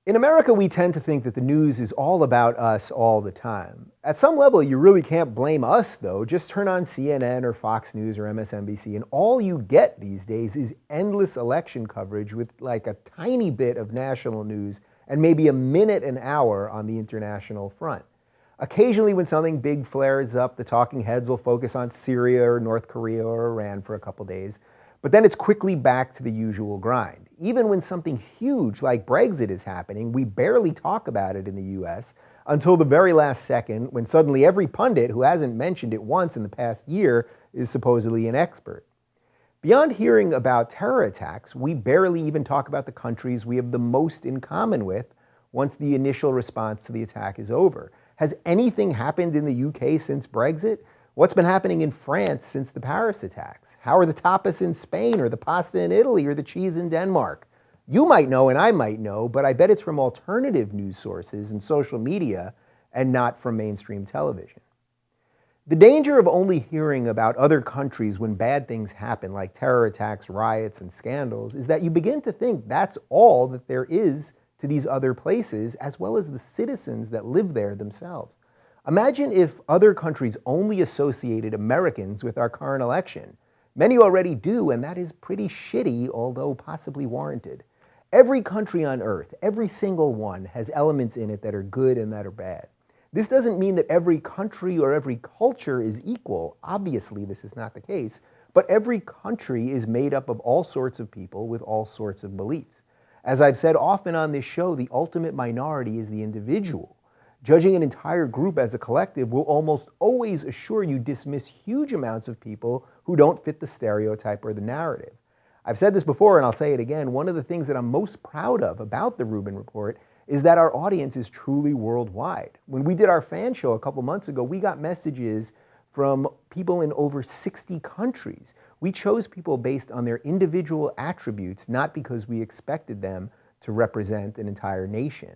In America, we tend to think that the news is all about us all the time. At some level, you really can't blame us, though. Just turn on CNN or Fox News or MSNBC, and all you get these days is endless election coverage with like a tiny bit of national news and maybe a minute an hour on the international front. Occasionally, when something big flares up, the talking heads will focus on Syria or North Korea or Iran for a couple days. But then it's quickly back to the usual grind. Even when something huge like Brexit is happening, we barely talk about it in the US until the very last second when suddenly every pundit who hasn't mentioned it once in the past year is supposedly an expert. Beyond hearing about terror attacks, we barely even talk about the countries we have the most in common with once the initial response to the attack is over. Has anything happened in the UK since Brexit? What's been happening in France since the Paris attacks? How are the tapas in Spain or the pasta in Italy or the cheese in Denmark? You might know and I might know, but I bet it's from alternative news sources and social media and not from mainstream television. The danger of only hearing about other countries when bad things happen, like terror attacks, riots, and scandals, is that you begin to think that's all that there is to these other places, as well as the citizens that live there themselves. Imagine if other countries only associated Americans with our current election. Many already do, and that is pretty shitty, although possibly warranted. Every country on earth, every single one, has elements in it that are good and that are bad. This doesn't mean that every country or every culture is equal. Obviously, this is not the case. But every country is made up of all sorts of people with all sorts of beliefs. As I've said often on this show, the ultimate minority is the individual. Judging an entire group as a collective will almost always assure you dismiss huge amounts of people who don't fit the stereotype or the narrative. I've said this before and I'll say it again, one of the things that I'm most proud of about the Rubin Report is that our audience is truly worldwide. When we did our fan show a couple months ago, we got messages from people in over 60 countries. We chose people based on their individual attributes, not because we expected them to represent an entire nation.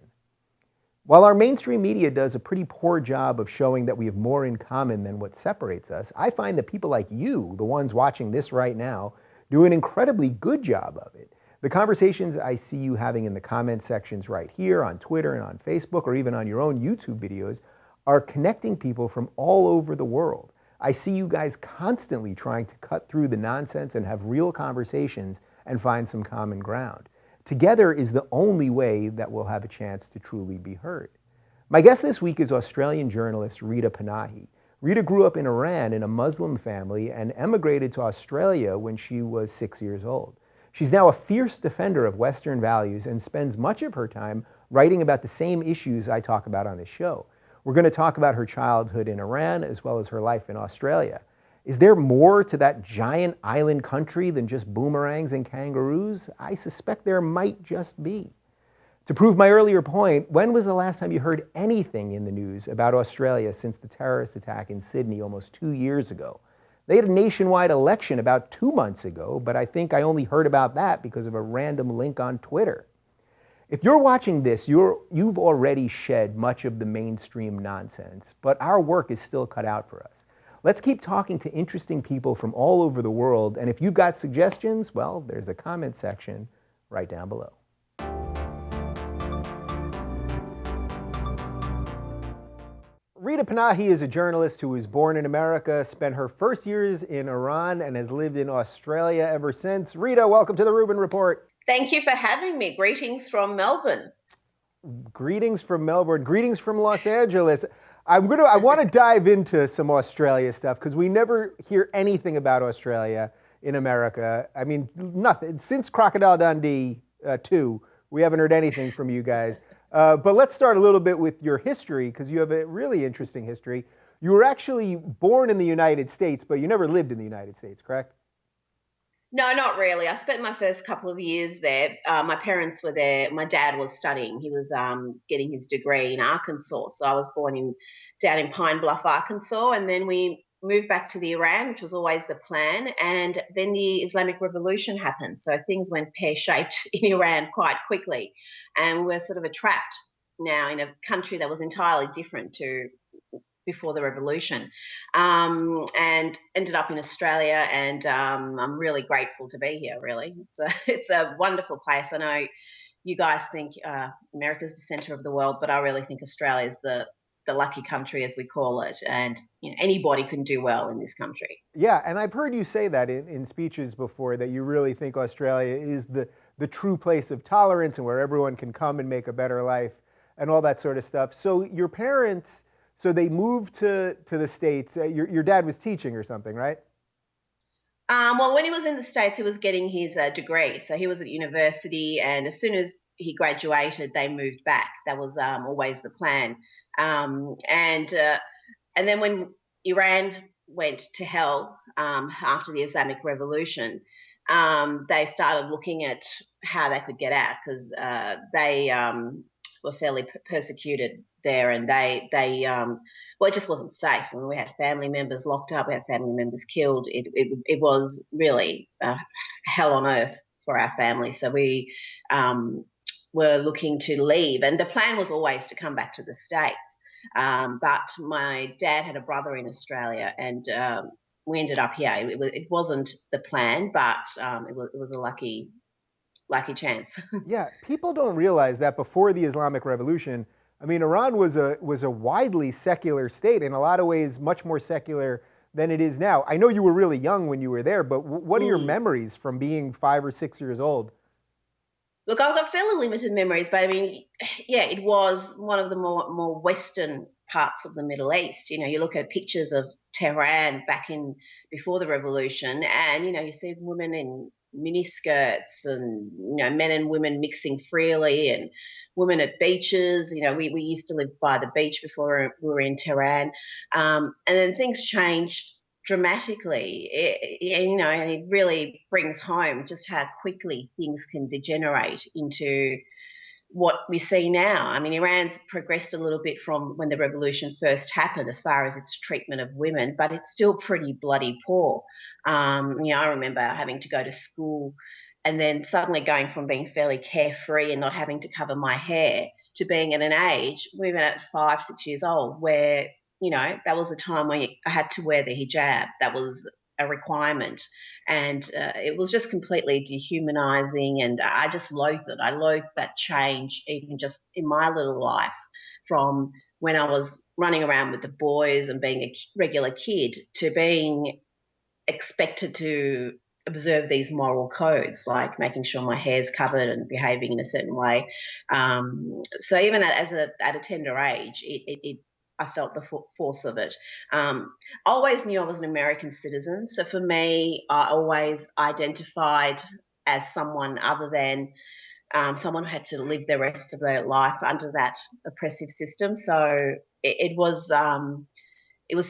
While our mainstream media does a pretty poor job of showing that we have more in common than what separates us, I find that people like you, the ones watching this right now, do an incredibly good job of it. The conversations I see you having in the comment sections right here on Twitter and on Facebook or even on your own YouTube videos are connecting people from all over the world. I see you guys constantly trying to cut through the nonsense and have real conversations and find some common ground. Together is the only way that we'll have a chance to truly be heard. My guest this week is Australian journalist Rita Panahi. Rita grew up in Iran in a Muslim family and emigrated to Australia when she was 6 years old. She's now a fierce defender of Western values and spends much of her time writing about the same issues I talk about on this show. We're going to talk about her childhood in Iran as well as her life in Australia. Is there more to that giant island country than just boomerangs and kangaroos? I suspect there might just be. To prove my earlier point, when was the last time you heard anything in the news about Australia since the terrorist attack in Sydney almost 2 years ago? They had a nationwide election about 2 months ago, but I think I only heard about that because of a random link on Twitter. If you're watching this, you've already shed much of the mainstream nonsense, but our work is still cut out for us. Let's keep talking to interesting people from all over the world, and if you've got suggestions, well, there's a comment section right down below. Rita Panahi is a journalist who was born in America, spent her first years in Iran, and has lived in Australia ever since. Rita, welcome to the Rubin Report. Thank you for having me. Greetings from Melbourne. Greetings from Melbourne. Greetings from Los Angeles. I want to dive into some Australia stuff because we never hear anything about Australia in America. I mean, nothing. Since Crocodile Dundee 2, we haven't heard anything from you guys. But let's start a little bit with your history because you have a really interesting history. You were actually born in the United States, but you never lived in the United States, correct? No, not really. I spent my first couple of years there. My parents were there. My dad was studying. He was getting his degree in Arkansas. So I was born down in Pine Bluff, Arkansas, and then we moved back to the Iran, which was always the plan. And then the Islamic Revolution happened. So things went pear-shaped in Iran quite quickly. And we're sort of trapped now in a country that was entirely different to before the revolution, and ended up in Australia. And I'm really grateful to be here. Really, it's a wonderful place. I know you guys think America's the center of the world, but I really think Australia is the lucky country, as we call it, and anybody can do well in this country. Yeah, and I've heard you say that in speeches before, that you really think Australia is the true place of tolerance and where everyone can come and make a better life and all that sort of stuff. So your parents, so they moved to the States. Your dad was teaching or something, right? Well, when he was in the States, he was getting his degree. So he was at university, and as soon as he graduated, they moved back. That was always the plan. Um, and uh, and then when Iran went to hell after the Islamic Revolution, they started looking at how they could get out, because they were fairly persecuted there, and well, it just wasn't safe. I mean, we had family members locked up, we had family members killed. It was really hell on earth for our family. So we were looking to leave, and the plan was always to come back to the States. But my dad had a brother in Australia, and we ended up here. It wasn't the plan, but it was a lucky chance. Yeah, people don't realize that before the Islamic Revolution, I mean, Iran was a widely secular state, in a lot of ways much more secular than it is now. I know you were really young when you were there, but what are your Mm. memories from being 5 or 6 years old? Look, I've got fairly limited memories, but I mean, yeah, it was one of the more Western parts of the Middle East. You look at pictures of Tehran back in before the revolution, and you see women in miniskirts, and men and women mixing freely, and women at beaches. We used to live by the beach before we were in Tehran, and then things changed dramatically. And it really brings home just how quickly things can degenerate into what we see now. I mean, Iran's progressed a little bit from when the revolution first happened as far as its treatment of women, but it's still pretty bloody poor. I remember having to go to school and then suddenly going from being fairly carefree and not having to cover my hair to being at an age, even at 5, 6 years old, where that was a time when I had to wear the hijab. That was a requirement, and it was just completely dehumanizing, and I just loathed it. I loathed that change, even just in my little life, from when I was running around with the boys and being a regular kid to being expected to observe these moral codes, like making sure my hair's covered and behaving in a certain way. So even at a tender age, I felt the force of it. I always knew I was an American citizen, so for me, I always identified as someone other than someone who had to live the rest of their life under that oppressive system. So it was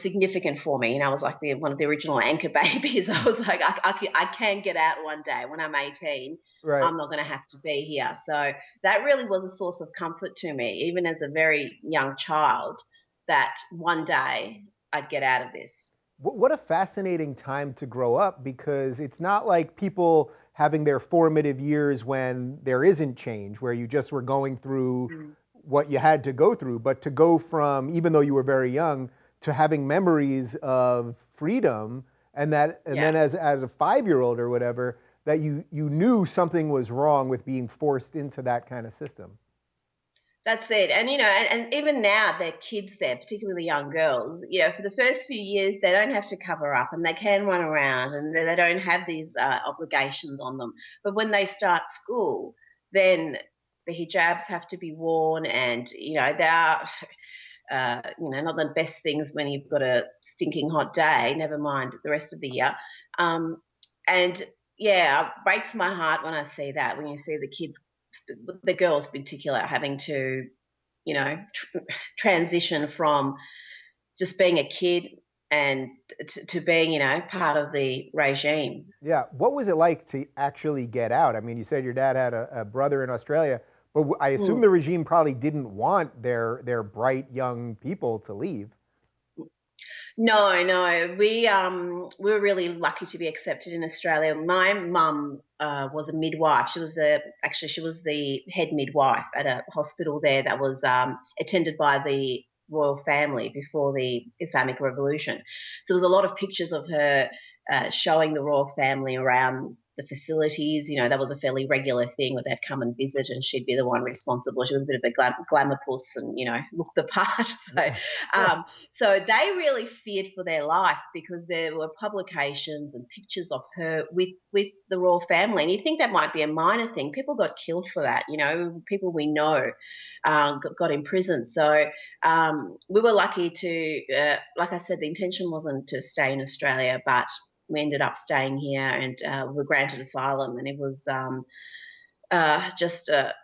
significant for me. I was like one of the original anchor babies. I was like, I can get out one day when I'm 18. Right. I'm not going to have to be here. So that really was a source of comfort to me, even as a very young child, that one day I'd get out of this. What a fascinating time to grow up, because it's not like people having their formative years when there isn't change, where you just were going through Mm. what you had to go through, but to go from, even though you were very young, to having memories of freedom, and Yeah. then as a 5 year old or whatever, that you knew something was wrong with being forced into that kind of system. That's it. And, and even now, they're kids there, particularly young girls. For the first few years, they don't have to cover up, and they can run around, and they don't have these obligations on them. But when they start school, then the hijabs have to be worn, and, they are, not the best things when you've got a stinking hot day, never mind the rest of the year. Um, and yeah, it breaks my heart when I see that, when you see the kids, the girls in particular, having to, transition from just being a kid and to being, part of the regime. Yeah. What was it like to actually get out? I mean, you said your dad had a brother in Australia, but I assume Mm. the regime probably didn't want their bright young people to leave. No, no, we were really lucky to be accepted in Australia. My mum was a midwife. She was the head midwife at a hospital there that was attended by the royal family before the Islamic Revolution. So there was a lot of pictures of her showing the royal family around the facilities. That was a fairly regular thing where they'd come and visit, and she'd be the one responsible. She was a bit of a glamour puss, and looked the part. So they really feared for their life because there were publications and pictures of her with the royal family. And you think that might be a minor thing. People got killed for that. People we know got imprisoned. So we were lucky to, like I said, the intention wasn't to stay in Australia, but we ended up staying here, and we were granted asylum, and it was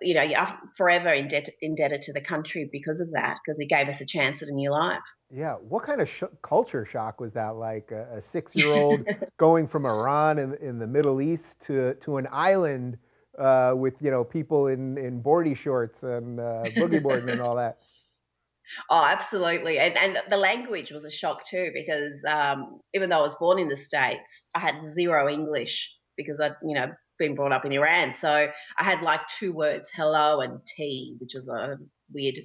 you're forever indebted to the country because of that, because it gave us a chance at a new life. Yeah. What kind of culture shock was that? Like a 6-year-old going from Iran in the Middle East to an island with people in boardy shorts and boogie boarding and all that. Oh, absolutely. And the language was a shock too, because even though I was born in the States, I had zero English because I'd been brought up in Iran. So I had like 2 words, hello and tea, which is a weird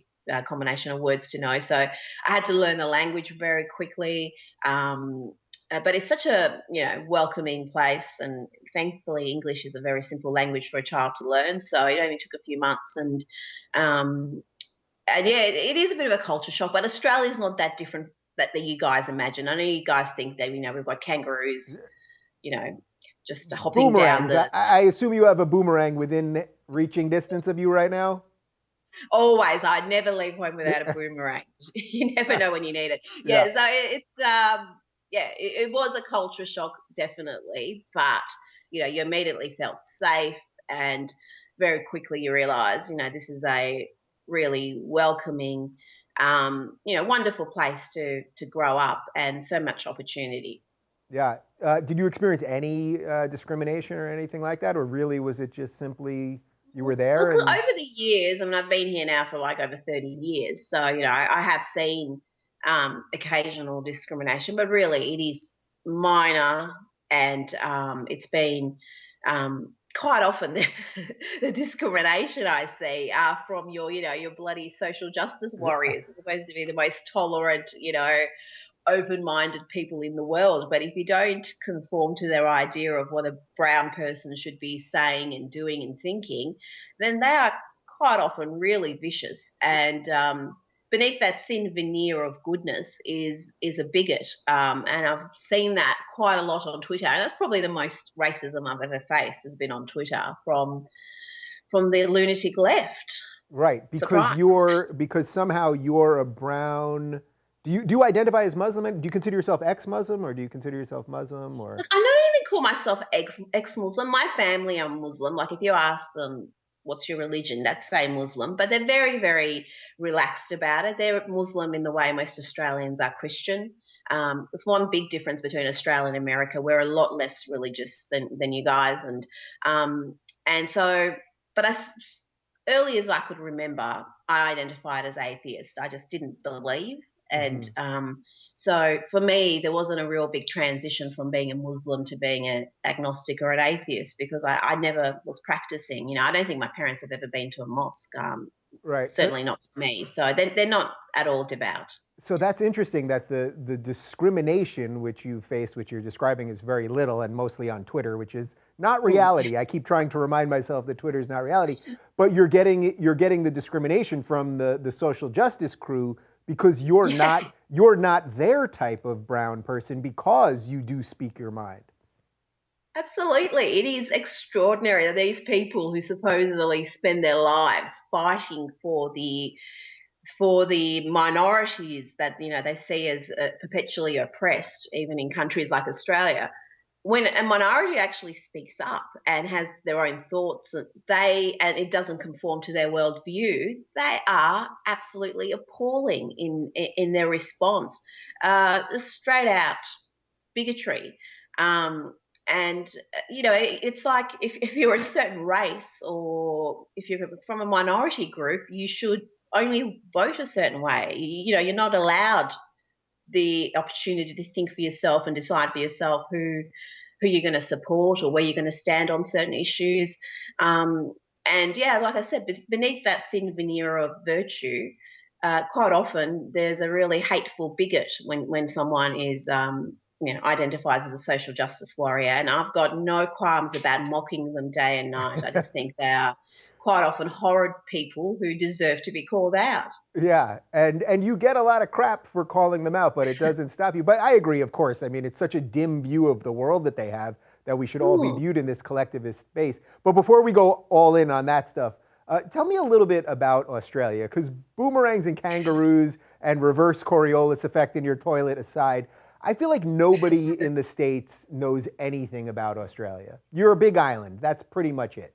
combination of words to know. So I had to learn the language very quickly. But it's such a welcoming place, and thankfully English is a very simple language for a child to learn. So it only took a few months, um, and yeah, it is a bit of a culture shock, but Australia's not that different that you guys imagine. I know you guys think that we've got kangaroos, you know, just hopping down Boomerangs. the. I assume you have a boomerang within reaching distance of you right now. Always, I'd never leave home without a boomerang. You never know when you need it. Yeah. Yeah, so it was a culture shock, definitely, but you immediately felt safe, and very quickly you realise, this is a really welcoming, wonderful place to grow up, and so much opportunity. Yeah. Did you experience any discrimination or anything like that, or really was it just simply you were there Look, and? over the years, I mean, I've been here now for like over 30 years. So, I have seen occasional discrimination, but really it is minor, and it's been quite often the discrimination I see are from your bloody social justice warriors. Are supposed to be the most tolerant, open-minded people in the world, but if you don't conform to their idea of what a brown person should be saying and doing and thinking, then they are quite often really vicious. And beneath that thin veneer of goodness is a bigot, and I've seen that quite a lot on Twitter. And that's probably the most racism I've ever faced, has been on Twitter from the lunatic left. Right, Surprise. because somehow you're a brown. Do you identify as Muslim? Do you consider yourself ex-Muslim, or do you consider yourself Muslim, or? Look, I don't even call myself ex-Muslim. My family are Muslim. Like, if you ask them, "What's your religion?" They'd say Muslim, but they're very, very relaxed about it. They're Muslim in the way most Australians are Christian. There's one big difference between Australia and America. We're a lot less religious than you guys, and so, but as early as I could remember, I identified as atheist. I just didn't believe. And Mhm. so for me, there wasn't a real big transition from being a Muslim to being an agnostic or an atheist, because I never was practicing. I don't think my parents have ever been to a mosque, Right. So certainly not for me. So they're not at all devout. So that's interesting that the discrimination which you face, which you're describing, is very little and mostly on Twitter, which is not Mm. reality. I keep trying to remind myself that Twitter is not reality, but you're getting the discrimination from the social justice crew because Yeah. you're not their type of brown person because you do speak your mind. Absolutely. It is extraordinary that these people who supposedly spend their lives fighting for the minorities that they see as perpetually oppressed, even in countries like Australia, when a minority actually speaks up and has their own thoughts, and it doesn't conform to their worldview, they are absolutely appalling in their response. Just straight out bigotry. Um, and it's like, if you're a certain race, or if you're from a minority group, you should only vote a certain way. You're not allowed the opportunity to think for yourself and decide for yourself who you're going to support or where you're going to stand on certain issues. Um, and yeah, like I said, beneath that thin veneer of virtue, quite often there's a really hateful bigot when someone is identifies as a social justice warrior, and I've got no qualms about mocking them day and night. I just think they are quite often horrid people who deserve to be called out. Yeah, and you get a lot of crap for calling them out, but it doesn't stop you. But I agree, of course. I mean, it's such a dim view of the world that they have that we should all be Mm. viewed in this collectivist space. But before we go all in on that stuff, tell me a little bit about Australia, because boomerangs and kangaroos and reverse Coriolis effect in your toilet aside, I feel like nobody in the States knows anything about Australia. You're a big island. That's pretty much it.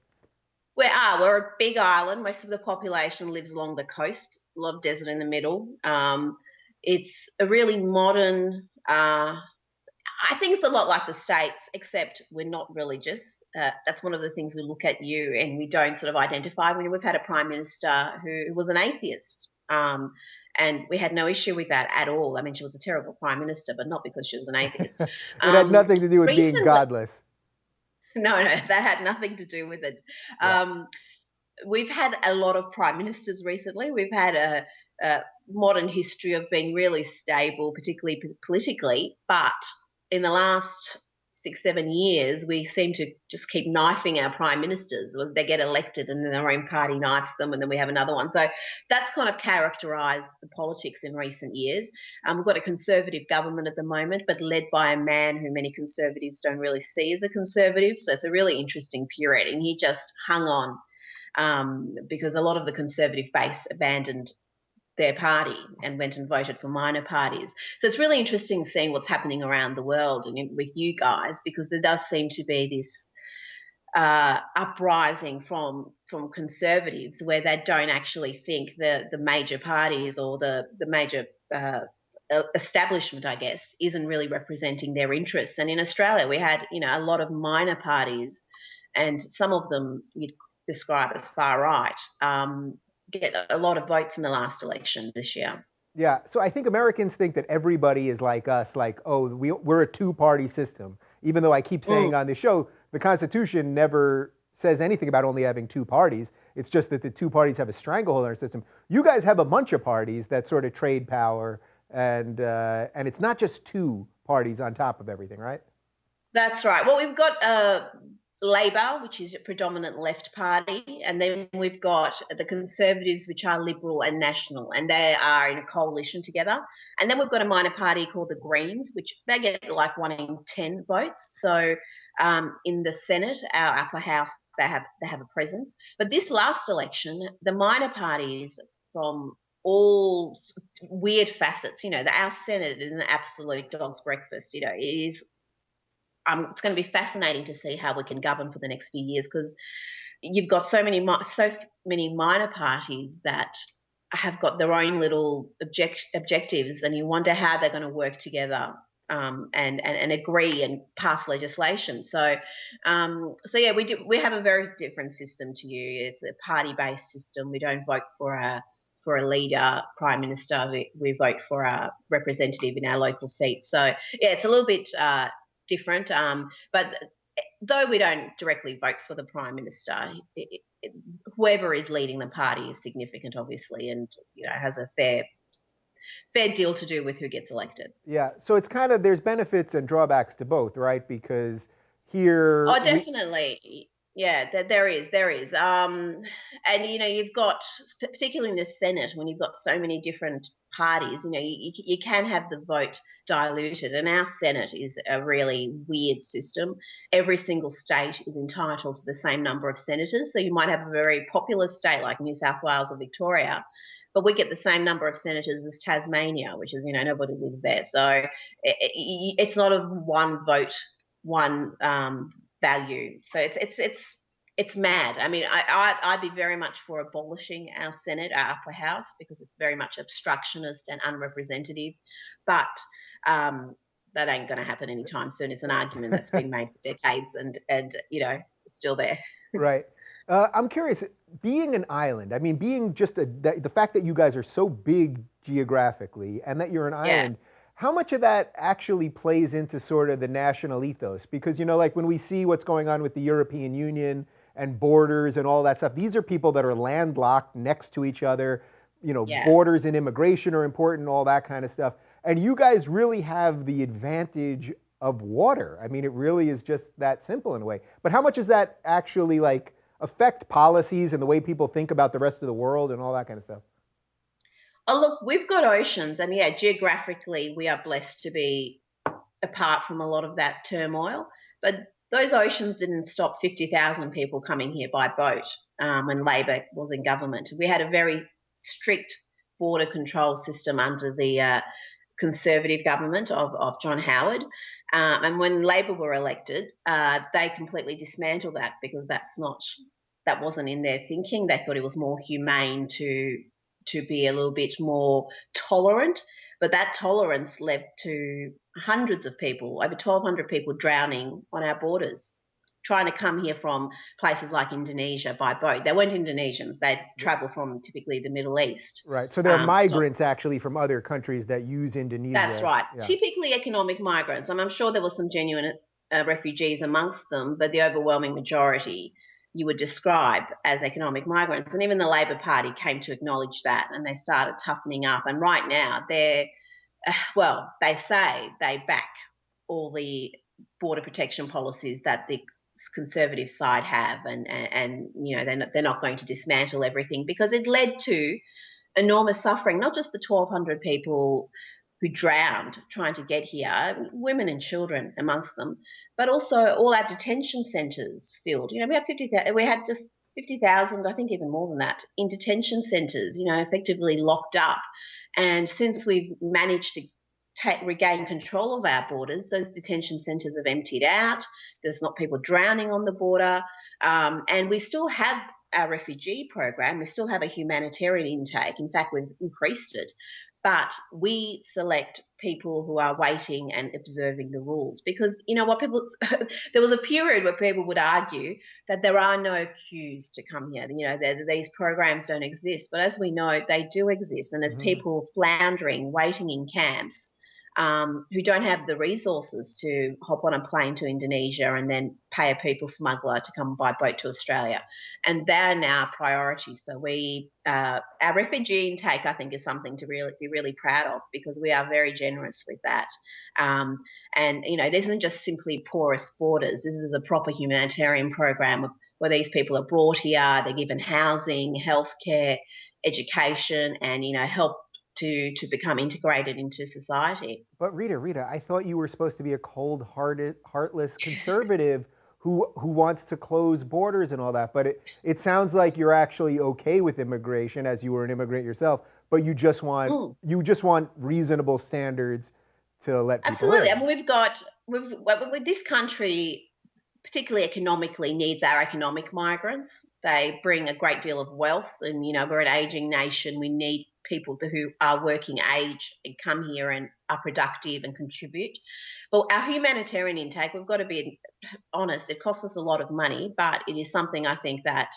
We're a big island. Most of the population lives along the coast. A lot of desert in the middle. It's a really modern. I think it's a lot like the States, except we're not religious. That's one of the things we look at you, and we don't sort of identify. We've had a prime minister who was an atheist, and we had no issue with that at all. I mean, she was a terrible prime minister, but not because she was an atheist. It had nothing to do with being Recently, godless. no, that had nothing to do with it. Yeah. We've had a lot of prime ministers recently. We've had a modern history of being really stable, particularly politically. But in the last 6, 7 years, we seem to just keep knifing our prime ministers. They get elected and then their own party knifes them, and then we have another one. So that's kind of characterised the politics in recent years. We've got a conservative government at the moment, but led by a man who many conservatives don't really see as a conservative. So it's a really interesting period, and he just hung on because a lot of the conservative base abandoned their party and went and voted for minor parties. So it's really interesting seeing what's happening around the world and with you guys, because there does seem to be this uprising from conservatives where they don't actually think the major parties or the major establishment, I guess, isn't really representing their interests. And in Australia, we had a lot of minor parties, and some of them you'd describe as far right. Get a lot of votes in the last election this year. Yeah, so I think Americans think that everybody is like us, like, oh, we're a two-party system. Even though I keep saying on the show, the Constitution never says anything about only having two parties. It's just that the two parties have a stranglehold on our system. You guys have a bunch of parties that sort of trade power, and it's not just two parties on top of everything, right? That's right. Well, we've got Labor, which is a predominant left party, and then we've got the Conservatives, which are Liberal and National, and they are in a coalition together. And then we've got a minor party called the Greens, which they get like 1 in 10 votes. So in the Senate, our upper house, they have a presence. But this last election, the minor parties from all weird facets, our Senate is an absolute dog's breakfast. It is. It's going to be fascinating to see how we can govern for the next few years, because you've got so many minor parties that have got their own little objectives, and you wonder how they're going to work together and agree and pass legislation. So yeah, we have a very different system to you. It's a party-based system. We don't vote for a leader, prime minister. We vote for a representative in our local seat. So yeah, it's a little bit different. But though we don't directly vote for the prime minister, whoever is leading the party is significant, obviously, and has a fair deal to do with who gets elected. Yeah, so it's kind of, there's benefits and drawbacks to both, right? Because here, Oh, definitely. Yeah, there is. And you've got, particularly in the Senate, when you've got so many different parties, you can have the vote diluted. And our Senate is a really weird system. Every single state is entitled to the same number of senators. So you might have a very popular state like New South Wales or Victoria, but we get the same number of senators as Tasmania, which is, nobody lives there. So it's not a one vote, one value. So it's mad. I mean, I'd be very much for abolishing our Senate, our upper house, because it's very much obstructionist and unrepresentative. But that ain't going to happen anytime soon. It's an argument that's been made for decades, and it's still there. right. I'm curious, being an island, I mean, being just the fact that you guys are so big geographically and that you're an island, how much of that actually plays into sort of the national ethos? Because, like when we see what's going on with the European Union and borders and all that stuff, these are people that are landlocked next to each other. Borders and immigration are important, all that kind of stuff. And you guys really have the advantage of water. I mean, it really is just that simple in a way. But how much does that actually like affect policies and the way people think about the rest of the world and all that kind of stuff? Oh, look, we've got oceans, and yeah, geographically, we are blessed to be apart from a lot of that turmoil. But those oceans didn't stop 50,000 people coming here by boat when Labor was in government. We had a very strict border control system under the Conservative government of John Howard. And when Labor were elected, they completely dismantled that because that wasn't in their thinking. They thought it was more humane to be a little bit more tolerant. But that tolerance led to hundreds of people, over 1,200 people drowning on our borders, trying to come here from places like Indonesia by boat. They weren't Indonesians, they'd travel from typically the Middle East. Right. So they're So migrants actually from other countries that use that's Indonesia. right. Yeah. Typically economic migrants. I'm sure there was some genuine refugees amongst them, but the overwhelming majority you would describe as economic migrants. And even the Labor Party came to acknowledge that, and they started toughening up. And right now, well, they say they back all the border protection policies that the Conservative side have, and you know they're not going to dismantle everything because it led to enormous suffering, not just the 1,200 people who drowned trying to get here, women and children amongst them, but also all our detention centres filled. You know, we had just 50,000, I think even more than that, in detention centres, you know, effectively locked up. And since we've managed to regain control of our borders, those detention centres have emptied out. There's not people drowning on the border. And we still have our refugee program. We still have a humanitarian intake. In fact, we've increased it. But we select people who are waiting and observing the rules because, you know what, there was a period where people would argue that there are no queues to come here. You know, these programs don't exist. But as we know, they do exist. And there's people floundering, waiting in camps who don't have the resources to hop on a plane to Indonesia and then pay a people smuggler to come by boat to Australia. And they're now priorities. So our refugee intake, I think, is something to really be really proud of because we are very generous with that. And, you know, this isn't just simply porous borders. This is a proper humanitarian program where these people are brought here, they're given housing, healthcare, education, and, you know, help to become integrated into society. But Rita, I thought you were supposed to be a cold-hearted, heartless conservative who wants to close borders and all that. But it sounds like you're actually okay with immigration, as you were an immigrant yourself. But you just want reasonable standards to let people Absolutely. in. I mean, with this country, particularly economically, needs our economic migrants. They bring a great deal of wealth, and you know we're an aging nation. We need people who are working age and come here and are productive and contribute. But our humanitarian intake, we've got to be honest, it costs us a lot of money, but it is something I think that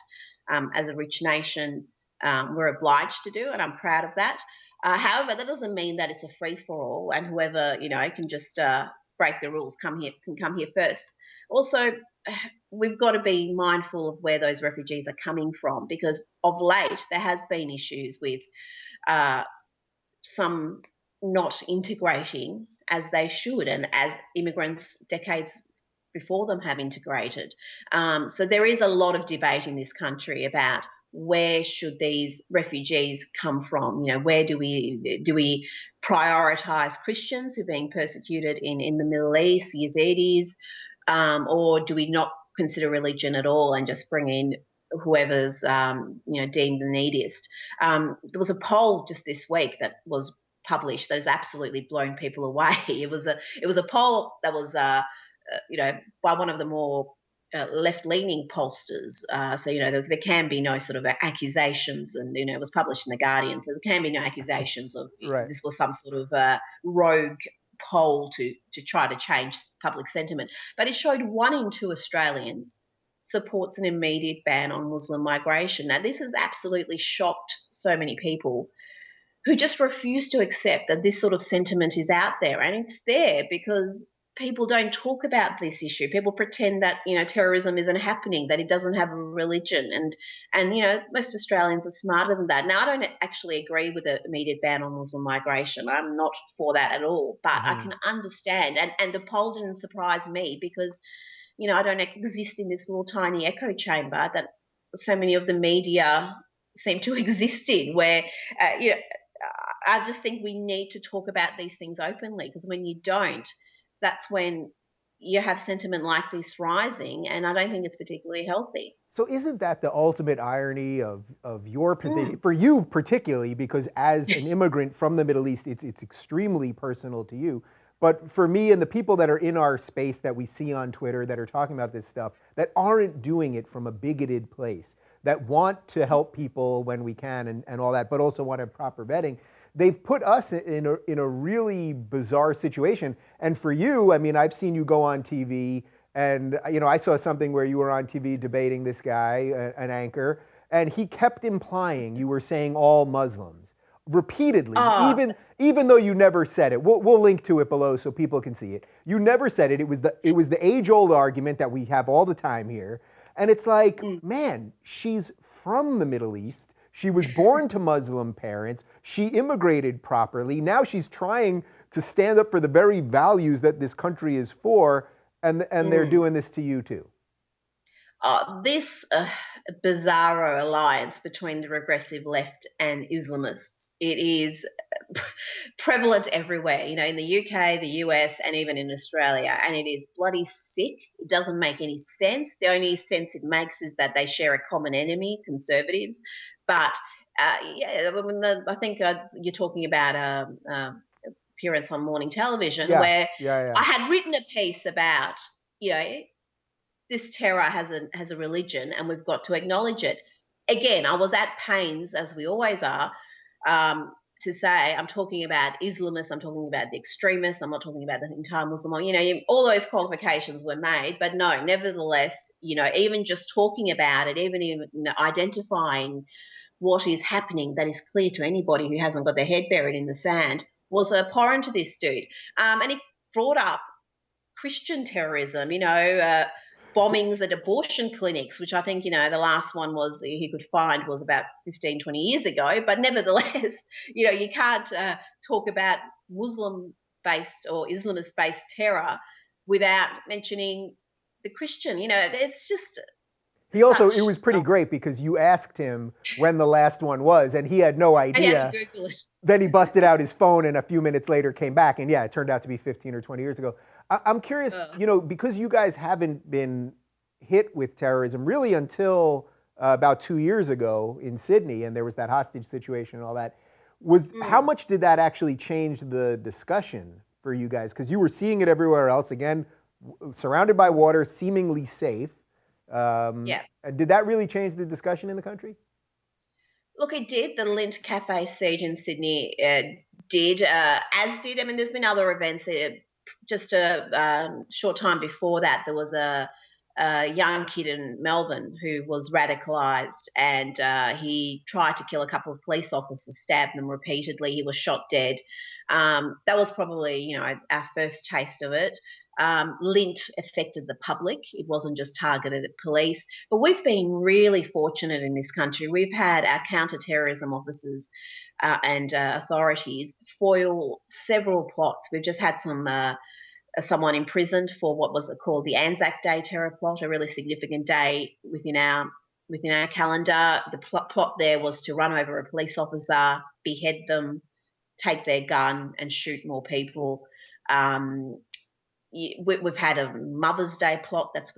as a rich nation we're obliged to do, and I'm proud of that. However, that doesn't mean that it's a free for all, and whoever you know can just break the rules can come here first. Also, we've got to be mindful of where those refugees are coming from because of late there has been issues with some not integrating as they should and as immigrants decades before them have integrated. So there is a lot of debate in this country about where should these refugees come from? You know, where do we prioritise Christians who are being persecuted in the Middle East, Yazidis, or do we not consider religion at all and just bring in whoever's you know deemed the neediest? There was a poll just this week that was published that has absolutely blown people away. It was a poll that was you know by one of the more left-leaning pollsters. So you know there can be no sort of accusations, and you know it was published in the Guardian, so there can be no accusations of Right. this was some sort of rogue poll to try to change public sentiment. But it showed 1 in 2 Australians supports an immediate ban on Muslim migration. Now, this has absolutely shocked so many people who just refuse to accept that this sort of sentiment is out there. And it's there because people don't talk about this issue. People pretend that terrorism isn't happening, that it doesn't have a religion, and most Australians are smarter than that. Now, I don't actually agree with the immediate ban on Muslim migration. I'm not for that at all, but I Hmm. can understand. And the poll didn't surprise me because I don't exist in this little tiny echo chamber that so many of the media seem to exist in, where uh, you know I just think we need to talk about these things openly, because when you don't, that's when you have sentiment like this rising, and I don't think it's particularly healthy. So isn't that the ultimate irony of your position Mm. for you particularly, because as an immigrant from the Middle East, it's extremely personal to you. But for me and the people that are in our space that we see on Twitter that are talking about this stuff, that aren't doing it from a bigoted place, that want to help people when we can and all that, but also want a proper vetting, they've put us in a really bizarre situation. And for you, I mean, I've seen you go on TV, and I saw something where you were on TV debating this guy, an anchor, and he kept implying you were saying all Muslims repeatedly, Oh, even though you never said it. We'll link to it below so people can see it. You never said it. It was the age-old argument that we have all the time here, and it's like, mm. man, she's from the Middle East. She was born to Muslim parents. She immigrated properly. Now she's trying to stand up for the very values that this country is for, and they're Mm. doing this to you too. This bizarro alliance between the regressive left and Islamists, it is prevalent everywhere, in the UK, the US, and even in Australia. And it is bloody sick. It doesn't make any sense. The only sense it makes is that they share a common enemy, conservatives. But yeah, I think you're talking about appearance on morning television, Yeah, where yeah, I yeah. had written a piece about, you know, this terror has a religion, and we've got to acknowledge it. Again, I was at pains, as we always are, um, to say I'm talking about Islamists, I'm talking about the extremists, I'm not talking about the entire Muslim world. All those qualifications were made, but no, nevertheless, even just talking about it, even identifying what is happening that is clear to anybody who hasn't got their head buried in the sand was abhorrent to this dude. And he brought up Christian terrorism, bombings at abortion clinics, which I think, the last one was he could find was about 15, 20 years ago. But nevertheless, you can't talk about Muslim based or Islamist based terror without mentioning the Christian. It's just It such. was pretty great because you asked him when the last one was, and he had no And you had to idea. Google it. Then he busted out his phone, and a few minutes later came back, and yeah, it turned out to be 15 or 20 years ago. I'm curious, Uh, because you guys haven't been hit with terrorism really until about 2 years ago in Sydney, and there was that hostage situation and all that. How mm, much did that actually change the discussion for you guys? Because you were seeing it everywhere else, again, surrounded by water, seemingly safe. yeah. Did that really change the discussion in the country? Look, it did. The Lint Cafe siege in Sydney did, as did. I mean, there's been other events. Just a short time before that, there was a young kid in Melbourne who was radicalised, and he tried to kill a couple of police officers, stabbed them repeatedly. He was shot dead. That was probably, our first taste of it. Lint affected the public. It wasn't just targeted at police. But we've been really fortunate in this country. We've had our counter-terrorism officers and authorities foil several plots. We've just had someone imprisoned for what was called the Anzac Day terror plot, a really significant day within our calendar. The plot there was to run over a police officer, behead them, take their gun, and shoot more people. Um, we've had a Mother's Day plot that's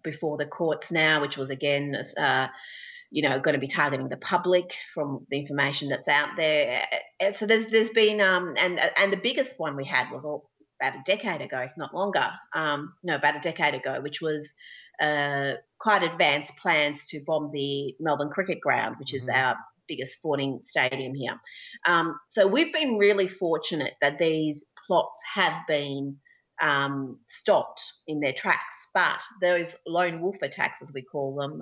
before the courts now, which was again, going to be targeting the public from the information that's out there. So there's been and the biggest one we had was all about a decade ago, if not longer. No, about a decade ago, which was quite advanced plans to bomb the Melbourne Cricket Ground, which is Hmm. our biggest sporting stadium here. So we've been really fortunate that these plots have been stopped in their tracks. But those lone wolf attacks, as we call them,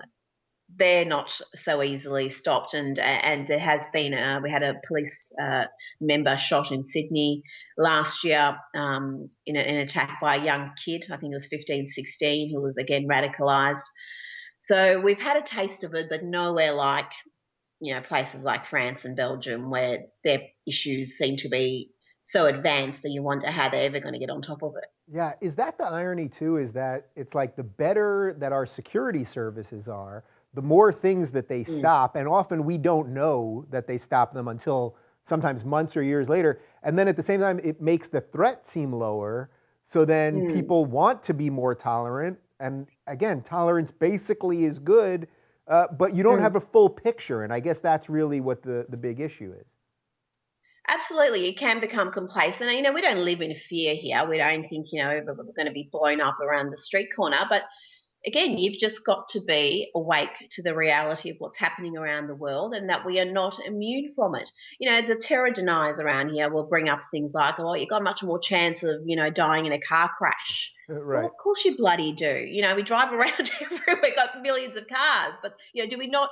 they're not so easily stopped. And there has been we had a police member shot in Sydney last year in an attack by a young kid. I think it was 15, 16, who was again radicalised. So we've had a taste of it, but nowhere like places like France and Belgium where their issues seem to be so advanced that you wonder how they're ever going to get on top of it. Yeah, is that the irony too? Is that it's like the better that our security services are, the more things that they Mm, stop, and often we don't know that they stop them until sometimes months or years later. And then at the same time, it makes the threat seem lower. So then mm. people want to be more tolerant. And again, tolerance basically is good, but you don't Mm. have a full picture. And I guess that's really what the big issue is. Absolutely, you can become complacent. And, we don't live in fear here. We don't think, we're going to be blown up around the street corner. But again, you've just got to be awake to the reality of what's happening around the world and that we are not immune from it. The terror deniers around here will bring up things like, oh, you've got much more chance of, dying in a car crash. Well, Right. of course you bloody do. We drive around everywhere, got millions of cars, but do we not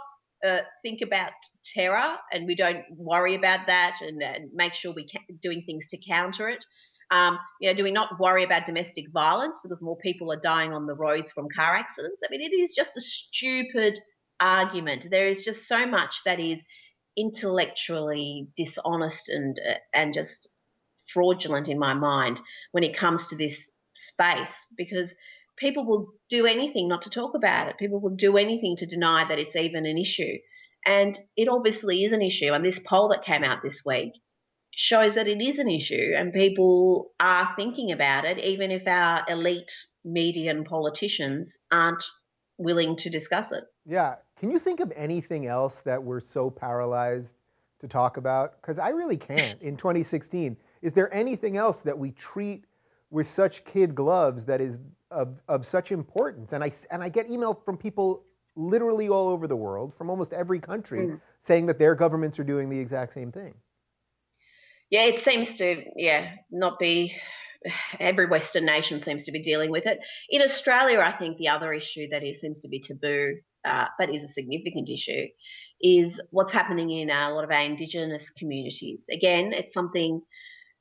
think about terror and we don't worry about that and make sure we doing things to counter it? Do we not worry about domestic violence because more people are dying on the roads from car accidents? I mean, it is just a stupid argument. There is just so much that is intellectually dishonest and just fraudulent in my mind when it comes to this space because people will do anything not to talk about it. People will do anything to deny that it's even an issue. And it obviously is an issue. And this poll that came out this week shows that it is an issue and people are thinking about it, even if our elite media and politicians aren't willing to discuss it. Yeah. Can you think of anything else that we're so paralyzed to talk about? Because I really can't. In 2016, is there anything else that we treat with such kid gloves that is of such importance? And I get email from people literally all over the world, from almost every country, Mm. saying that their governments are doing the exact same thing. Yeah, it seems to, not be every Western nation seems to be dealing with it. In Australia, I think the other issue that seems to be taboo, but is a significant issue, is what's happening in a lot of our Indigenous communities. Again, it's something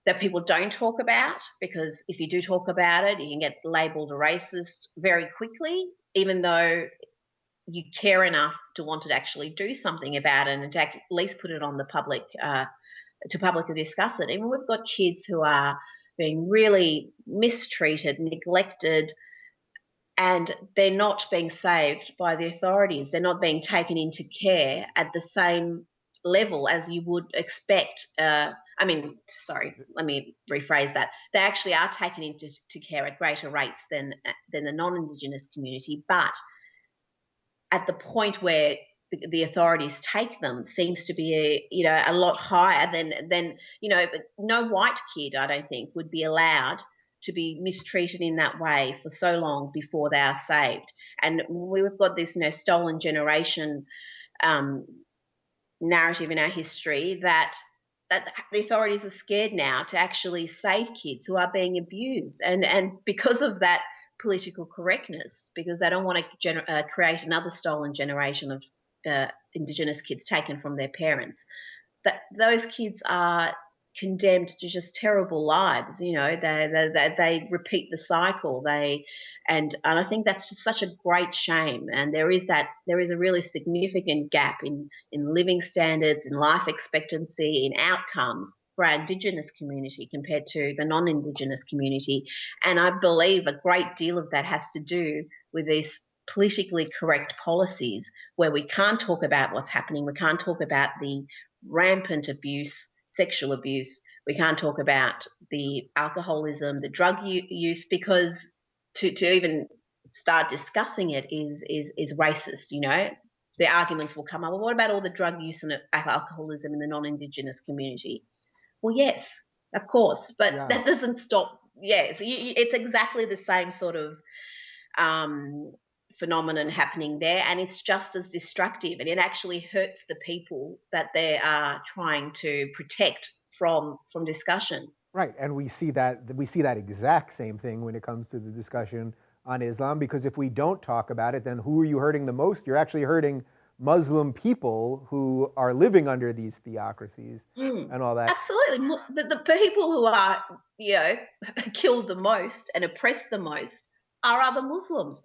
that people don't talk about because if you do talk about it, you can get labelled a racist very quickly, even though you care enough to want to actually do something about it and to at least put it on the public to publicly discuss it. Even we've got kids who are being really mistreated, neglected, and they're not being saved by the authorities. They're not being taken into care at the same level as you would expect. Sorry, let me rephrase that. They actually are taken into care at greater rates than the non-Indigenous community, but at the point where the authorities take them seems to be a lot higher than no white kid I don't think would be allowed to be mistreated in that way for so long before they are saved. And we've got this stolen generation um, narrative in our history that the authorities are scared now to actually save kids who are being abused, and because of that political correctness, because they don't want to create another stolen generation of Indigenous kids taken from their parents. That those kids are condemned to just terrible lives. They repeat the cycle. And I think that's just such a great shame. And there is a really significant gap in living standards, in life expectancy, in outcomes for our Indigenous community compared to the non-Indigenous community. And I believe a great deal of that has to do with these politically correct policies where we can't talk about what's happening. We can't talk about the rampant abuse, sexual abuse. We can't talk about the alcoholism, the drug use, because to even start discussing it is racist. The arguments will come up. Well, what about all the drug use and alcoholism in the non-Indigenous community? Well, yes, of course, but Yeah. that doesn't stop. Yes, it's exactly the same sort of um, phenomenon happening there, and it's just as destructive, and it actually hurts the people that they are trying to protect from discussion. Right, and we see that exact same thing when it comes to the discussion on Islam, because if we don't talk about it, then who are you hurting the most? You're actually hurting Muslim people who are living under these theocracies and all that. Absolutely. The people who are, killed the most and oppressed the most are other Muslims.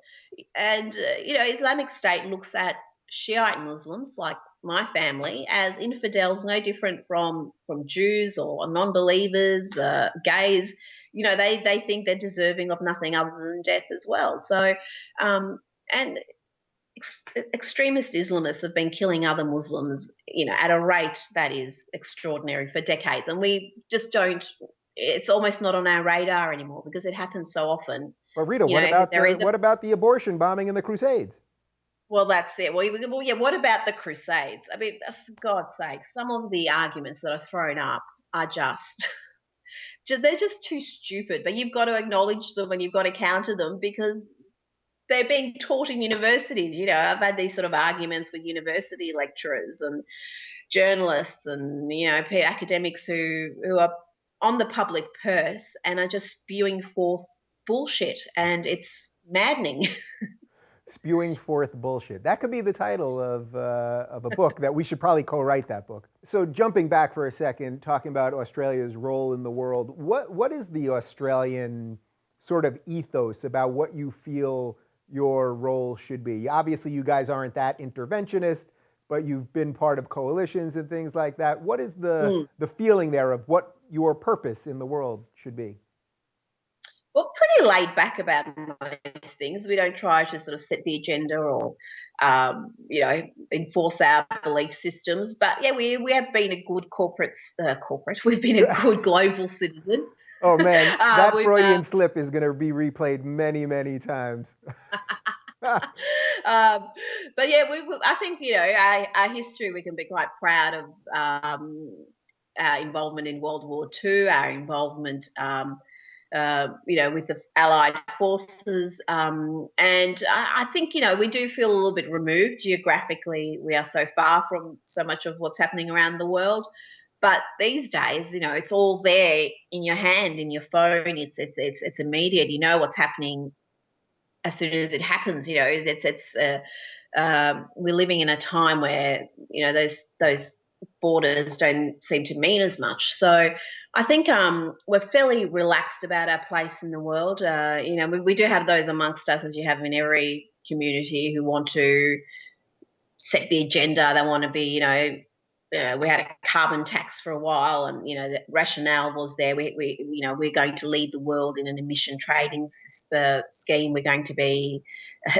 And, Islamic State looks at Shiite Muslims, like my family, as infidels, no different from Jews or non-believers, gays. They think they're deserving of nothing other than death as well. So, and extremist Islamists have been killing other Muslims, at a rate that is extraordinary for decades, and we just don't. It's almost not on our radar anymore because it happens so often. But Rita, what about the abortion bombing in the Crusades? Well, that's it. Well, yeah. What about the Crusades? I mean, for God's sake, some of the arguments that are thrown up are just. They're just too stupid, but you've got to acknowledge them and you've got to counter them because they're being taught in universities. I've had these sort of arguments with university lecturers and journalists and academics who are on the public purse and are just spewing forth bullshit, and it's maddening. Spewing forth bullshit. That could be the title of a book that we should probably co-write that book. So jumping back for a second, talking about Australia's role in the world, what is the Australian sort of ethos about what you feel your role should be? Obviously, you guys aren't that interventionist, but you've been part of coalitions and things like that. What is the feeling there of what your purpose in the world should be? We're pretty laid back about most things. We don't try to sort of set the agenda or, enforce our belief systems. But yeah, we have been a good corporate. We've been a good global citizen. Oh man, that Freudian slip is going to be replayed many, many times. But yeah, I think our history. We can be quite proud of our involvement in World War II, our involvement, with the Allied forces, and I think we do feel a little bit removed geographically. We are so far from so much of what's happening around the world. But these days, it's all there in your hand, in your phone. It's immediate. You know what's happening as soon as it happens. We're living in a time where those borders don't seem to mean as much. So I think we're fairly relaxed about our place in the world. We do have those amongst us, as you have in every community, who want to set the agenda. They want to be, we had a carbon tax for a while, and the rationale was there. We're going to lead the world in an emission trading scheme. We're going to be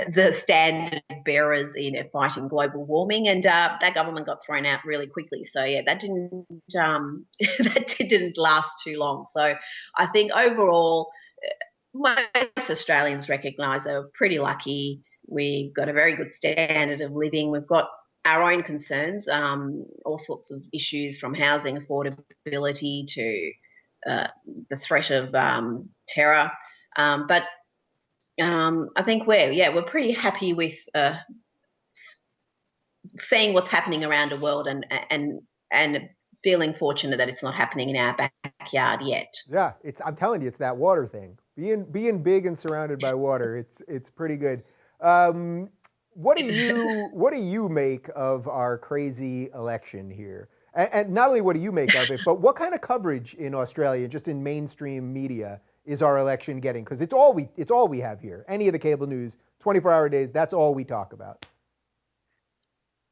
the standard bearers in fighting global warming, and that government got thrown out really quickly. So yeah, that didn't that didn't last too long. So I think overall, most Australians recognise they were pretty lucky. We've got a very good standard of living. We've got our own concerns, all sorts of issues from housing affordability to the threat of terror. But I think we're pretty happy with seeing what's happening around the world and feeling fortunate that it's not happening in our backyard yet. Yeah, I'm telling you, it's that water thing. Being big and surrounded by water, it's pretty good. What do you make of our crazy election here? And not only what do you make of it, but what kind of coverage in Australia, just in mainstream media, is our election getting? Because it's all we have here. Any of the cable news, 24-hour days, that's all we talk about.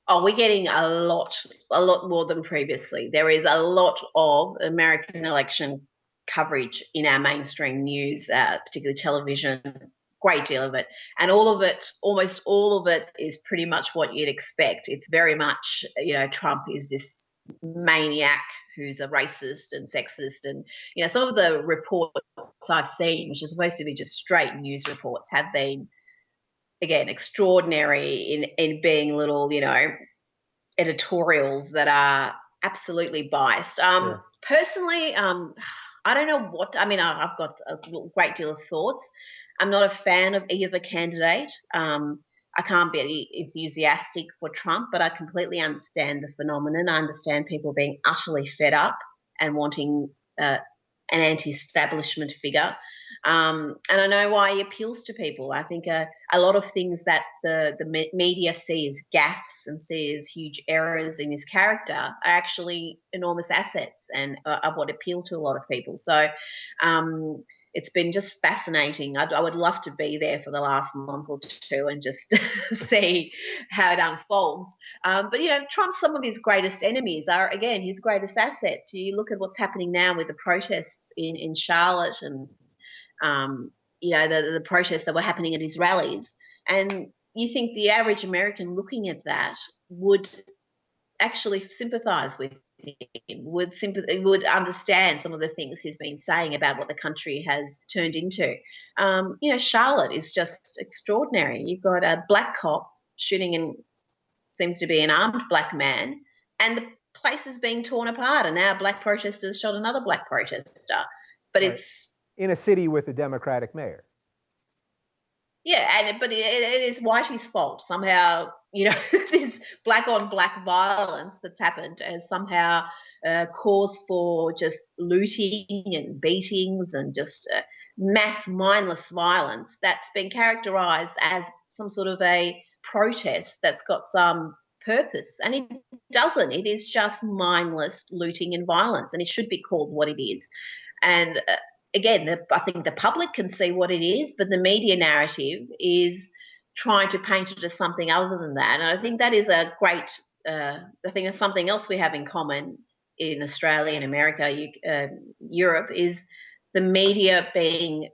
Oh, we're getting a lot more than previously. There is a lot of American election coverage in our mainstream news, particularly television. Great deal of it, and almost all of it is pretty much what you'd expect. It's very much, Trump is this maniac who's a racist and sexist, and some of the reports I've seen, which are supposed to be just straight news reports, have been again extraordinary in being little, editorials that are absolutely biased. Sure. Personally, I don't know what. I mean, I've got a great deal of thoughts. I'm not a fan of either candidate. I can't be enthusiastic for Trump, but I completely understand the phenomenon. I understand people being utterly fed up and wanting an anti-establishment figure. And I know why he appeals to people. I think a lot of things that the media sees gaffes and sees huge errors in his character are actually enormous assets and are what appeal to a lot of people. So it's been just fascinating. I would love to be there for the last month or two and just see how it unfolds. But Trump's some of his greatest enemies are again his greatest assets. You look at what's happening now with the protests in Charlotte and the protests that were happening at his rallies, and you think the average American looking at that would actually sympathise with him, would understand some of the things he's been saying about what the country has turned into. Charlotte is just extraordinary. You've got a black cop shooting and seems to be an armed black man, and the place is being torn apart, and now black protesters shot another black protester. But Right. it's In a city with a Democratic mayor. yeah, but it is Whitey's fault somehow. This black on black violence that's happened has somehow cause for just looting and beatings and just mass mindless violence that's been characterised as some sort of a protest that's got some purpose, and it doesn't. It is just mindless looting and violence, and it should be called what it is. And again, I think the public can see what it is, but the media narrative is trying to paint it as something other than that. And I think that is a great, I think that's something else we have in common in Australia and America, Europe, is the media being